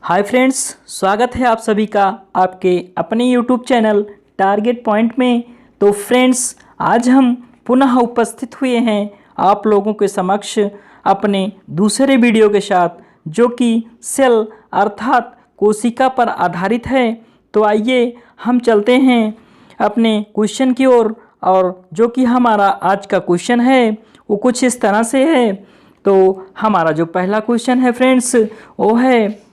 Hi friends, स्वागत है आप सभी का आपके अपने यूट्यूब चैनल टारगेट पॉइंट में। तो फ्रेंड्स, आज हम पुनः उपस्थित हुए हैं आप लोगों के समक्ष अपने दूसरे वीडियो के साथ, जो कि सेल अर्थात कोशिका पर आधारित है। तो आइए हम चलते हैं अपने क्वेश्चन की ओर। और जो कि हमारा आज का क्वेश्चन है वो कुछ इस तरह से है। तो हमारा जो पहला क्वेश्चन है फ्रेंड्स, वो है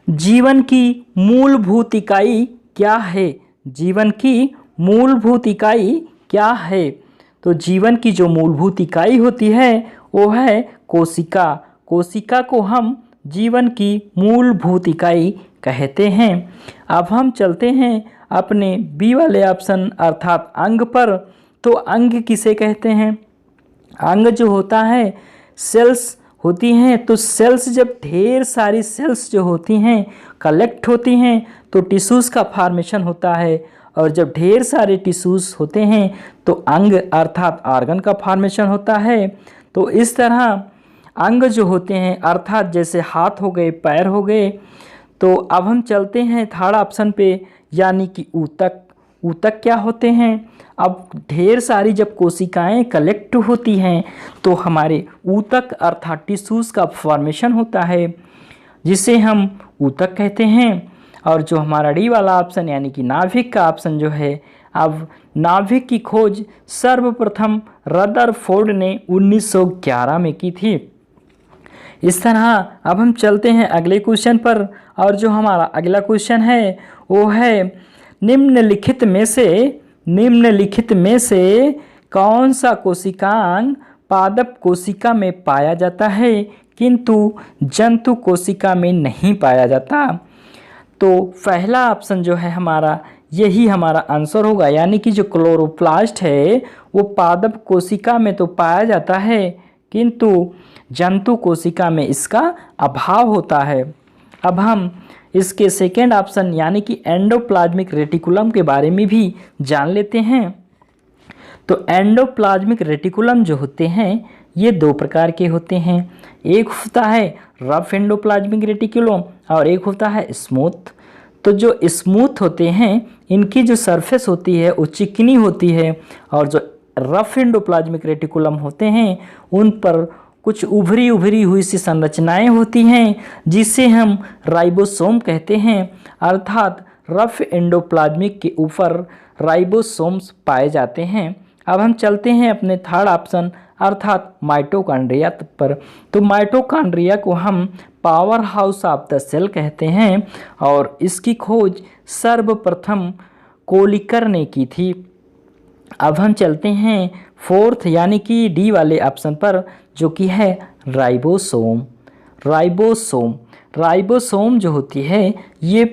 जीवन की मूलभूत इकाई क्या है। जीवन की मूलभूत इकाई क्या है। तो जीवन की जो मूलभूत इकाई होती है वो है कोशिका। कोशिका को हम जीवन की मूलभूत इकाई कहते हैं। अब हम चलते हैं अपने बी वाले ऑप्शन अर्थात अंग पर। तो अंग किसे कहते हैं? अंग जो होता है सेल्स होती हैं। तो सेल्स जब ढेर सारी सेल्स जो होती हैं कलेक्ट होती हैं तो टिश्यूज़ का फॉर्मेशन होता है। और जब ढेर सारे टिश्यूज़ होते हैं तो अंग अर्थात ऑर्गन का फॉर्मेशन होता है। तो इस तरह अंग जो होते हैं अर्थात जैसे हाथ हो गए, पैर हो गए। तो अब हम चलते हैं थर्ड ऑप्शन पे, यानी कि ऊतक। ऊतक क्या होते हैं? अब ढेर सारी जब कोशिकाएं कलेक्ट होती हैं तो हमारे ऊतक अर्थात टिश्यूज़ का फॉर्मेशन होता है, जिसे हम ऊतक कहते हैं। और जो हमारा डी वाला ऑप्शन यानी कि नाभिक का ऑप्शन जो है, अब नाभिक की खोज सर्वप्रथम रदरफोर्ड ने 1911 में की थी। इस तरह अब हम चलते हैं अगले क्वेश्चन पर। और जो हमारा अगला क्वेश्चन है वो है निम्नलिखित में से कौन सा कोशिकांग पादप कोशिका में पाया जाता है किंतु जंतु कोशिका में नहीं पाया जाता? तो पहला ऑप्शन जो है हमारा, यही हमारा आंसर होगा, यानी कि जो क्लोरोप्लास्ट है वो पादप कोशिका में तो पाया जाता है किंतु जंतु कोशिका में इसका अभाव होता है। अब हम इसके सेकेंड ऑप्शन यानी कि एंडोप्लाज्मिक रेटिकुलम के बारे में भी जान लेते हैं। तो एंडोप्लाज्मिक रेटिकुलम जो होते हैं ये दो प्रकार के होते हैं। एक होता है रफ एंडोप्लाज्मिक रेटिकुलम और एक होता है स्मूथ। तो जो स्मूथ होते हैं इनकी जो सरफेस होती है वो चिकनी होती है, और जो रफ एंडोप्लाज्मिक रेटिकुलम होते हैं उन पर कुछ उभरी हुई सी संरचनाएं होती हैं, जिसे हम राइबोसोम कहते हैं। अर्थात रफ एंडोप्लाज्मिक के ऊपर राइबोसोम्स पाए जाते हैं। अब हम चलते हैं अपने थर्ड ऑप्शन अर्थात माइटोकॉन्ड्रिया पर। तो माइटोकॉन्ड्रिया को हम powerhouse of the cell कहते हैं और इसकी खोज सर्वप्रथम कोलिकर ने की थी। अब हम चलते हैं फोर्थ यानी कि डी वाले ऑप्शन पर, जो कि है राइबोसोम। राइबोसोम जो होती है ये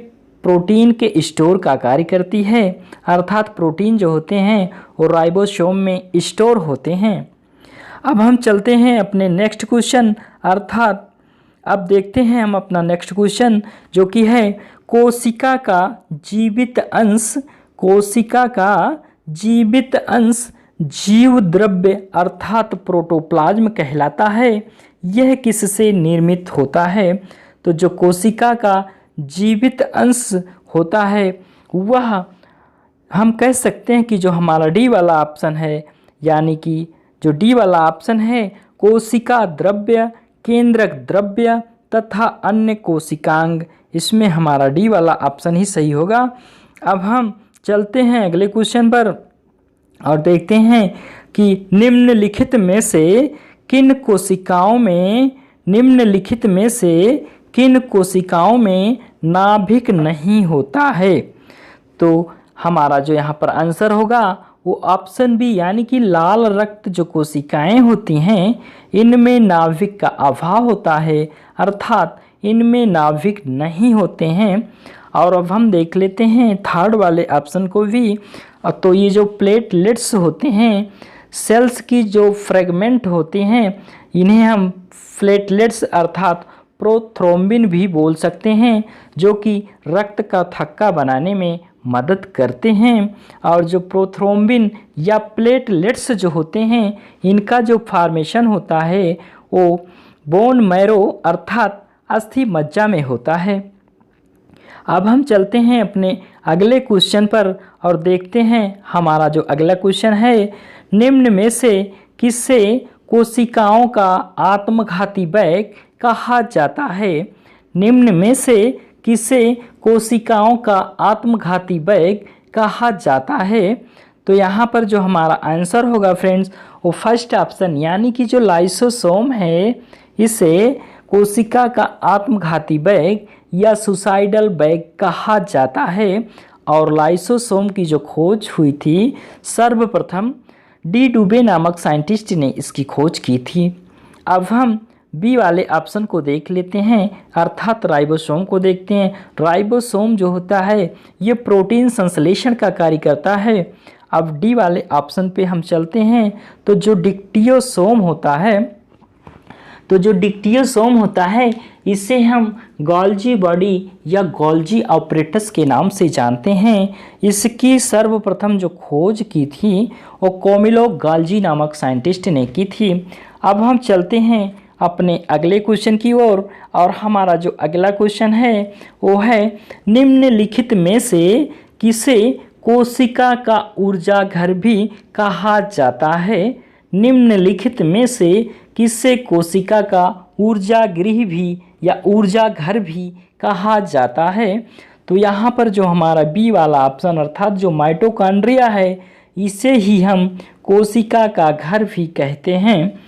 प्रोटीन के स्टोर का कार्य करती है। अर्थात प्रोटीन जो होते हैं वो राइबोसोम में स्टोर होते हैं। अब हम चलते हैं अपने नेक्स्ट क्वेश्चन अर्थात अब देखते हैं हम अपना नेक्स्ट क्वेश्चन, जो कि है कोशिका का जीवित अंश जीव द्रव्य अर्थात प्रोटोप्लाज्म कहलाता है। यह किससे निर्मित होता है? तो जो कोशिका का जीवित अंश होता है वह हम कह सकते हैं कि जो हमारा डी वाला ऑप्शन है, यानी कि जो डी वाला ऑप्शन है कोशिका द्रव्य, केंद्रक द्रव्य तथा अन्य कोशिकांग, इसमें हमारा डी वाला ऑप्शन ही सही होगा। अब हम चलते हैं अगले क्वेश्चन पर और देखते हैं कि निम्नलिखित में से किन कोशिकाओं में नाभिक नहीं होता है। तो हमारा जो यहाँ पर आंसर होगा वो ऑप्शन बी, यानी कि लाल रक्त जो कोशिकाएं होती हैं इनमें नाभिक का अभाव होता है, अर्थात इनमें नाभिक नहीं होते हैं। और अब हम देख लेते हैं थर्ड वाले ऑप्शन को भी। तो ये जो प्लेटलेट्स होते हैं सेल्स की जो फ्रेगमेंट होते हैं इन्हें हम प्लेटलेट्स अर्थात प्रोथ्रोम्बिन भी बोल सकते हैं, जो कि रक्त का थक्का बनाने में मदद करते हैं। और जो प्रोथ्रोम्बिन या प्लेटलेट्स जो होते हैं इनका जो फॉर्मेशन होता है वो बोन मैरो अर्थात अस्थि मज्जा में होता है। अब हम चलते हैं अपने अगले क्वेश्चन पर और देखते हैं हमारा जो अगला क्वेश्चन है, निम्न में से किससे कोशिकाओं का आत्मघाती बैग कहा जाता है? निम्न में से किसे कोशिकाओं का आत्मघाती बैग कहा जाता है? तो यहाँ पर जो हमारा आंसर होगा फ्रेंड्स वो फर्स्ट ऑप्शन यानी कि जो लाइसोसोम है इसे कोशिका का आत्मघाती बैग या सुसाइडल बैग कहा जाता है। और लाइसोसोम की जो खोज हुई थी सर्वप्रथम डी डुबे नामक साइंटिस्ट ने इसकी खोज की थी। अब हम बी वाले ऑप्शन को देख लेते हैं, अर्थात राइबोसोम को देखते हैं। राइबोसोम जो होता है ये प्रोटीन संश्लेषण का कार्य करता है। अब डी वाले ऑप्शन पे हम चलते हैं, तो जो डिक्टियोसोम होता है इसे हम गोल्जी बॉडी या गोल्जी ऑपरेटस के नाम से जानते हैं। इसकी सर्वप्रथम जो खोज की थी वो कैमिलो गोल्जी नामक साइंटिस्ट ने की थी। अब हम चलते हैं अपने अगले क्वेश्चन की ओर और हमारा जो अगला क्वेश्चन है वो है, निम्नलिखित में से किसे कोशिका का ऊर्जा घर भी कहा जाता है? निम्नलिखित में से किसे कोशिका का ऊर्जा गृह भी या ऊर्जा घर भी कहा जाता है? तो यहाँ पर जो हमारा बी वाला ऑप्शन अर्थात जो माइटोकॉन्ड्रिया है इसे ही हम कोशिका का घर भी कहते हैं।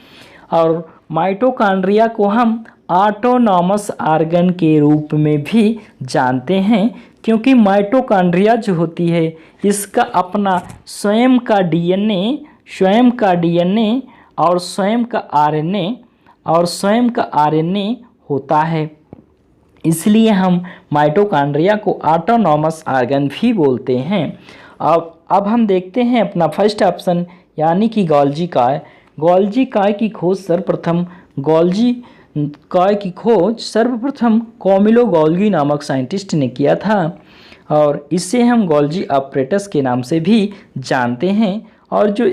और माइटोकॉन्ड्रिया को हम ऑटोनॉमस ऑर्गन के रूप में भी जानते हैं, क्योंकि माइटोकॉन्ड्रिया जो होती है इसका अपना स्वयं का डीएनए और स्वयं का आरएनए होता है। इसलिए हम माइटोकॉन्ड्रिया को ऑटोनॉमस ऑर्गन भी बोलते हैं। अब हम देखते हैं अपना फर्स्ट ऑप्शन यानी कि गोल्जी काय की खोज सर्वप्रथम कैमिलो गोल्गी नामक साइंटिस्ट ने किया था और इसे हम गोल्जी ऑपरेटस के नाम से भी जानते हैं। और जो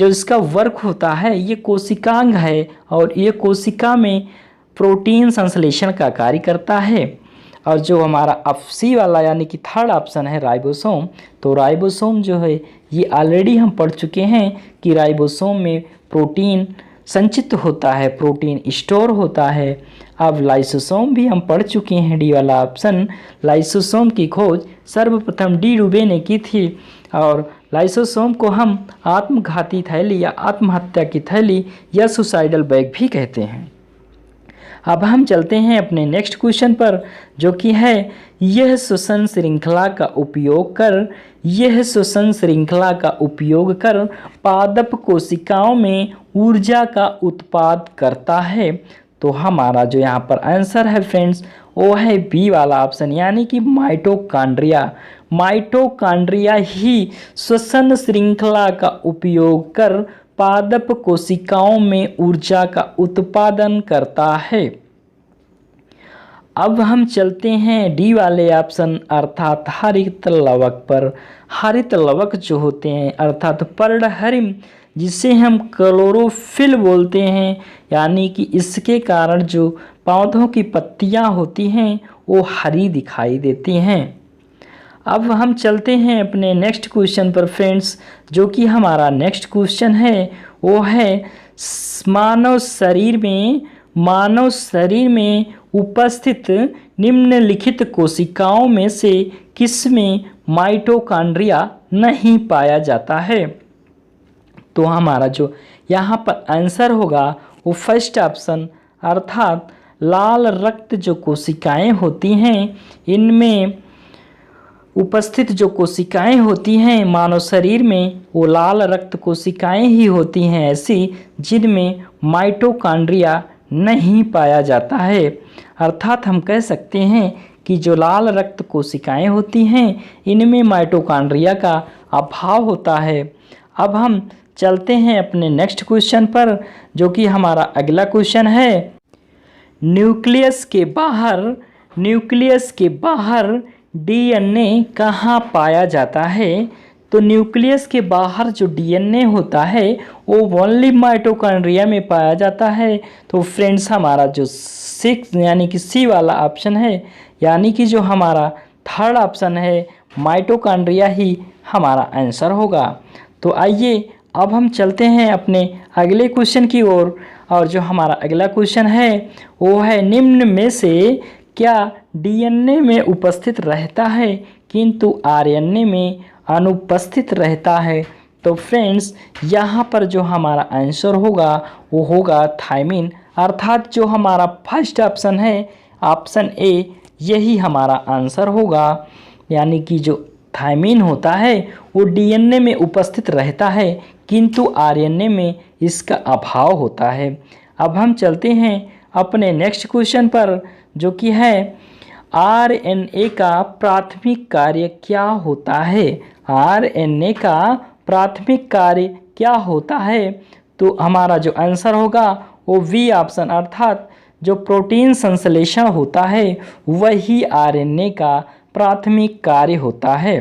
इसका वर्क होता है ये कोशिकांग है और ये कोशिका में प्रोटीन संश्लेषण का कार्य करता है। और जो हमारा सी वाला यानी कि थर्ड ऑप्शन है राइबोसोम, तो राइबोसोम जो है ये ऑलरेडी हम पढ़ चुके हैं कि राइबोसोम में प्रोटीन संचित होता है, प्रोटीन स्टोर होता है। अब लाइसोसोम भी हम पढ़ चुके हैं, डी वाला ऑप्शन। लाइसोसोम की खोज सर्वप्रथम डी डुबे ने की थी और लाइसोसोम को हम आत्मघाती थैली या आत्महत्या की थैली या सुसाइडल बैग भी कहते हैं। अब हम चलते हैं अपने नेक्स्ट क्वेश्चन पर जो कि है, यह श्वसन श्रृंखला का उपयोग कर पादप कोशिकाओं में ऊर्जा का उत्पाद करता है। तो हमारा जो यहाँ पर आंसर है फ्रेंड्स वो है बी वाला ऑप्शन यानी कि माइटोकॉन्ड्रिया ही श्वसन श्रृंखला का उपयोग कर पादप कोशिकाओं में ऊर्जा का उत्पादन करता है। अब हम चलते हैं डी वाले ऑप्शन अर्थात हरित लवक पर। हरित लवक जो होते हैं अर्थात पर्णहरिम जिसे हम क्लोरोफिल बोलते हैं, यानी कि इसके कारण जो पौधों की पत्तियां होती हैं वो हरी दिखाई देती हैं। अब हम चलते हैं अपने नेक्स्ट क्वेश्चन पर फ्रेंड्स जो कि हमारा नेक्स्ट क्वेश्चन है वो है, मानव शरीर में उपस्थित निम्नलिखित कोशिकाओं में से किसमें माइटोकॉन्ड्रिया नहीं पाया जाता है? तो हमारा जो यहाँ पर आंसर होगा वो फर्स्ट ऑप्शन अर्थात लाल रक्त जो कोशिकाएं होती हैं इनमें उपस्थित जो कोशिकाएं होती हैं मानव शरीर में वो लाल रक्त कोशिकाएं ही होती हैं ऐसी जिनमें माइटोकॉन्ड्रिया नहीं पाया जाता है। अर्थात हम कह सकते हैं कि जो लाल रक्त कोशिकाएं होती हैं इनमें माइटोकॉन्ड्रिया का अभाव होता है। अब हम चलते हैं अपने नेक्स्ट क्वेश्चन पर जो कि हमारा अगला क्वेश्चन है, न्यूक्लियस के बाहर डीएनए कहाँ पाया जाता है? तो न्यूक्लियस के बाहर जो डीएनए होता है वो ओनली माइटोकॉन्ड्रिया में पाया जाता है। तो फ्रेंड्स हमारा जो सिक्स यानी कि सी वाला ऑप्शन है, यानी कि जो हमारा थर्ड ऑप्शन है माइटोकॉन्ड्रिया ही हमारा आंसर होगा। तो आइए अब हम चलते हैं अपने अगले क्वेश्चन की ओर। और जो हमारा अगला क्वेश्चन है वो है, निम्न में से क्या डीएनए में उपस्थित रहता है किंतु आरएनए में अनुपस्थित रहता है। तो फ्रेंड्स यहाँ पर जो हमारा आंसर होगा वो होगा थायमिन, अर्थात जो हमारा फर्स्ट ऑप्शन है ऑप्शन ए यही हमारा आंसर होगा। यानी कि जो थायमिन होता है वो डीएनए में उपस्थित रहता है किंतु आरएनए में इसका अभाव होता है। अब हम चलते हैं अपने नेक्स्ट क्वेश्चन पर, जो कि है आरएनए का प्राथमिक कार्य क्या होता है। आरएनए का प्राथमिक कार्य क्या होता है। तो हमारा जो आंसर होगा वो बी ऑप्शन, अर्थात जो प्रोटीन संश्लेषण होता है वही आरएनए का प्राथमिक कार्य होता है।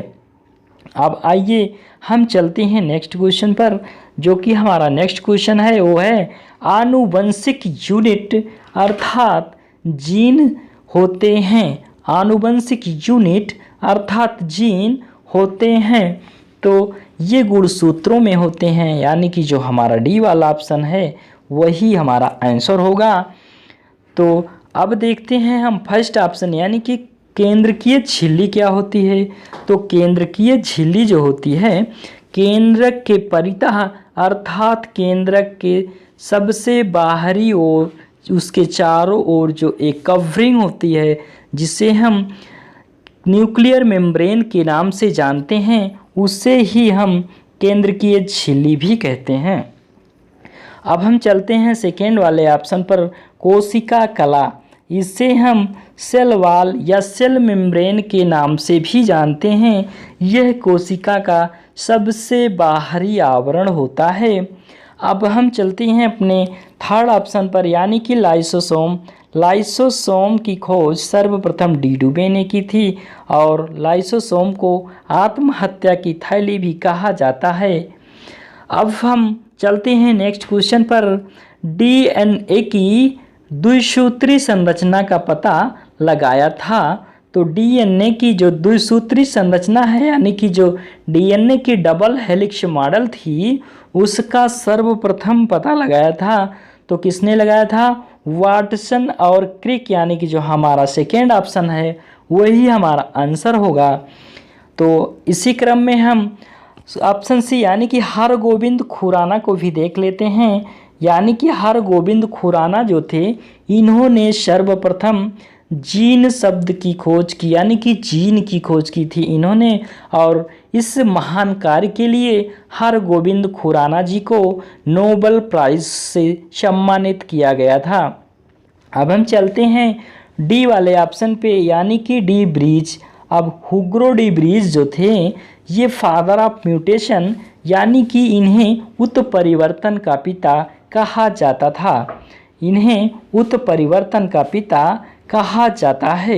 अब आइए हम चलते हैं नेक्स्ट क्वेश्चन पर, जो कि हमारा नेक्स्ट क्वेश्चन है वो है आनुवंशिक यूनिट अर्थात जीन होते हैं। आनुवंशिक यूनिट अर्थात जीन होते हैं। तो ये गुणसूत्रों में होते हैं, यानी कि जो हमारा डी वाला ऑप्शन है वही हमारा आंसर होगा। तो अब देखते हैं हम फर्स्ट ऑप्शन, यानी कि केंद्रकीय झिल्ली क्या होती है। तो केंद्रकीय झिल्ली जो होती है केंद्रक के परितः अर्थात केंद्रक के सबसे बाहरी ओर उसके चारों ओर जो एक कवरिंग होती है जिसे हम न्यूक्लियर मेम्ब्रेन के नाम से जानते हैं उसे ही हम केंद्रकीय झिल्ली भी कहते हैं। अब हम चलते हैं सेकेंड वाले ऑप्शन पर, कोशिका कला। इसे हम सेल वॉल या सेल मेम्ब्रेन के नाम से भी जानते हैं। यह कोशिका का सबसे बाहरी आवरण होता है। अब हम चलते हैं अपने थर्ड ऑप्शन पर, यानी कि लाइसोसोम। लाइसोसोम की खोज सर्वप्रथम डी डुबे ने की थी और लाइसोसोम को आत्महत्या की थैली भी कहा जाता है। अब हम चलते हैं नेक्स्ट क्वेश्चन पर, डीएनए की द्विसूत्री संरचना का पता लगाया था। तो डीएनए की जो द्विसूत्री संरचना है, यानी कि जो डीएनए की डबल हेलिक्स मॉडल थी उसका सर्वप्रथम पता लगाया था। तो किसने लगाया था, वाटसन और क्रिक, यानी कि जो हमारा सेकेंड ऑप्शन है वही हमारा आंसर होगा। तो इसी क्रम में हम ऑप्शन सी यानी कि हरगोविंद खुराना को भी देख लेते हैं। यानी कि हरगोविंद खुराना जो थे इन्होंने सर्वप्रथम जीन शब्द की खोज की, यानी कि जीन की खोज की थी इन्होंने, और इस महान कार्य के लिए हरगोविंद खुराना जी को नोबेल प्राइज से सम्मानित किया गया था। अब हम चलते हैं डी वाले ऑप्शन पे, यानी कि डी ब्रीज। अब हुगो डी ब्रीज जो थे ये फादर ऑफ म्यूटेशन, यानी कि इन्हें उत्परिवर्तन का पिता कहा जाता था। इन्हें उत्परिवर्तन का पिता कहा जाता है।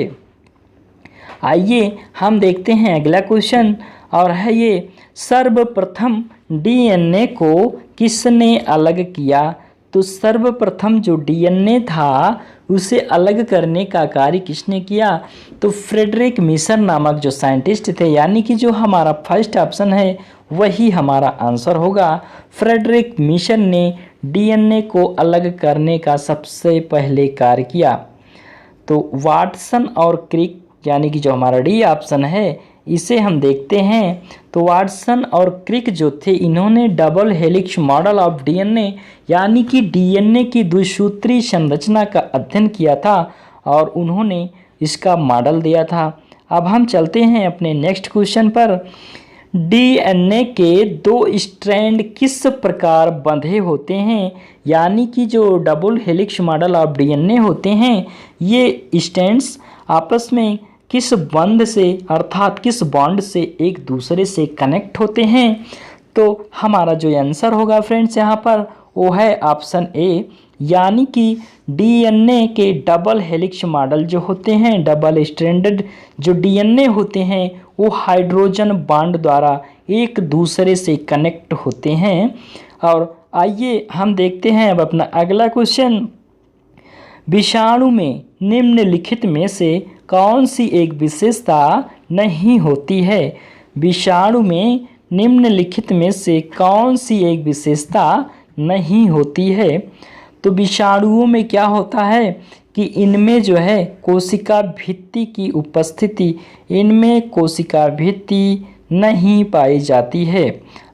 आइए हम देखते हैं अगला क्वेश्चन, और है ये सर्वप्रथम डीएनए को किसने अलग किया। तो सर्वप्रथम जो डीएनए था उसे अलग करने का कार्य किसने किया। तो फ्रेडरिक मिशन नामक जो साइंटिस्ट थे, यानी कि जो हमारा फर्स्ट ऑप्शन है वही हमारा आंसर होगा। फ्रेडरिक मिशन ने डीएनए को अलग करने का सबसे पहले कार्य किया। तो वाटसन और क्रिक, यानी कि जो हमारा डी ऑप्शन है इसे हम देखते हैं। तो वाटसन और क्रिक जो थे इन्होंने double helix model of DNA, यानी कि डीएनए की द्विसूत्री संरचना का अध्ययन किया था और उन्होंने इसका मॉडल दिया था। अब हम चलते हैं अपने नेक्स्ट क्वेश्चन पर, डीएनए के दो स्ट्रैंड किस प्रकार बंधे होते हैं। यानी कि जो double helix model of DNA होते हैं ये स्ट्रैंड्स आपस में किस बंध से अर्थात किस बॉन्ड से एक दूसरे से कनेक्ट होते हैं। तो हमारा जो आंसर होगा फ्रेंड्स यहाँ पर वो है ऑप्शन ए, यानी कि डीएनए के डबल हेलिक्स मॉडल जो होते हैं, डबल स्ट्रैंडेड जो डीएनए होते हैं वो हाइड्रोजन बॉन्ड द्वारा एक दूसरे से कनेक्ट होते हैं। और आइए हम देखते हैं अब अपना अगला क्वेश्चन। विषाणु में निम्नलिखित में से कौन सी एक विशेषता नहीं होती है? विषाणु में निम्नलिखित में से कौन सी एक विशेषता नहीं होती है? तो विषाणुओं में क्या होता है कि इनमें जो है कोशिका भित्ति की उपस्थिति, इनमें कोशिका भित्ति नहीं पाई जाती है,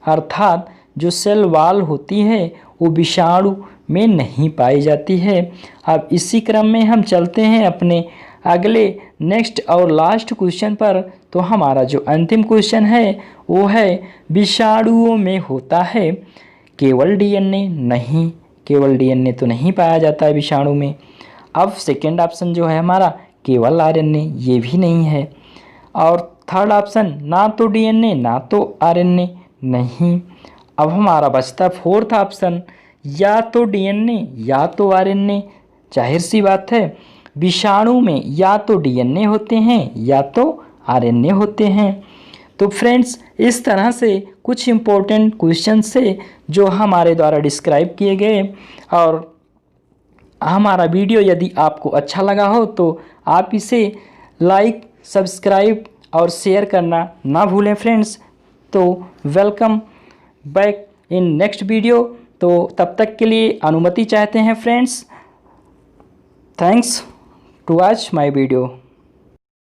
अर्थात जो सेल वॉल होती है वो विषाणु में नहीं पाई जाती है। अब इसी क्रम में हम चलते हैं अपने अगले नेक्स्ट और लास्ट क्वेश्चन पर। तो हमारा जो अंतिम क्वेश्चन है वो है विषाणुओं में होता है केवल डीएनए? नहीं, केवल डीएनए तो नहीं पाया जाता है विषाणु में। अब सेकेंड ऑप्शन जो है हमारा केवल आरएनए, ये भी नहीं है। और थर्ड ऑप्शन ना तो डीएनए ना तो आरएनए, नहीं। अब हमारा बचता फोर्थ ऑप्शन, या तो डीएनए या तो आरएनए। जाहिर सी बात है विषाणु में या तो डीएनए होते हैं या तो आरएनए होते हैं। तो फ्रेंड्स इस तरह से कुछ इम्पोर्टेंट क्वेश्चन से जो हमारे द्वारा डिस्क्राइब किए गए। और हमारा वीडियो यदि आपको अच्छा लगा हो तो आप इसे लाइक, सब्सक्राइब और शेयर करना ना भूलें फ्रेंड्स। तो welcome back in next video. तो तब तक के लिए अनुमति चाहते हैं friends. Thanks to watch my video.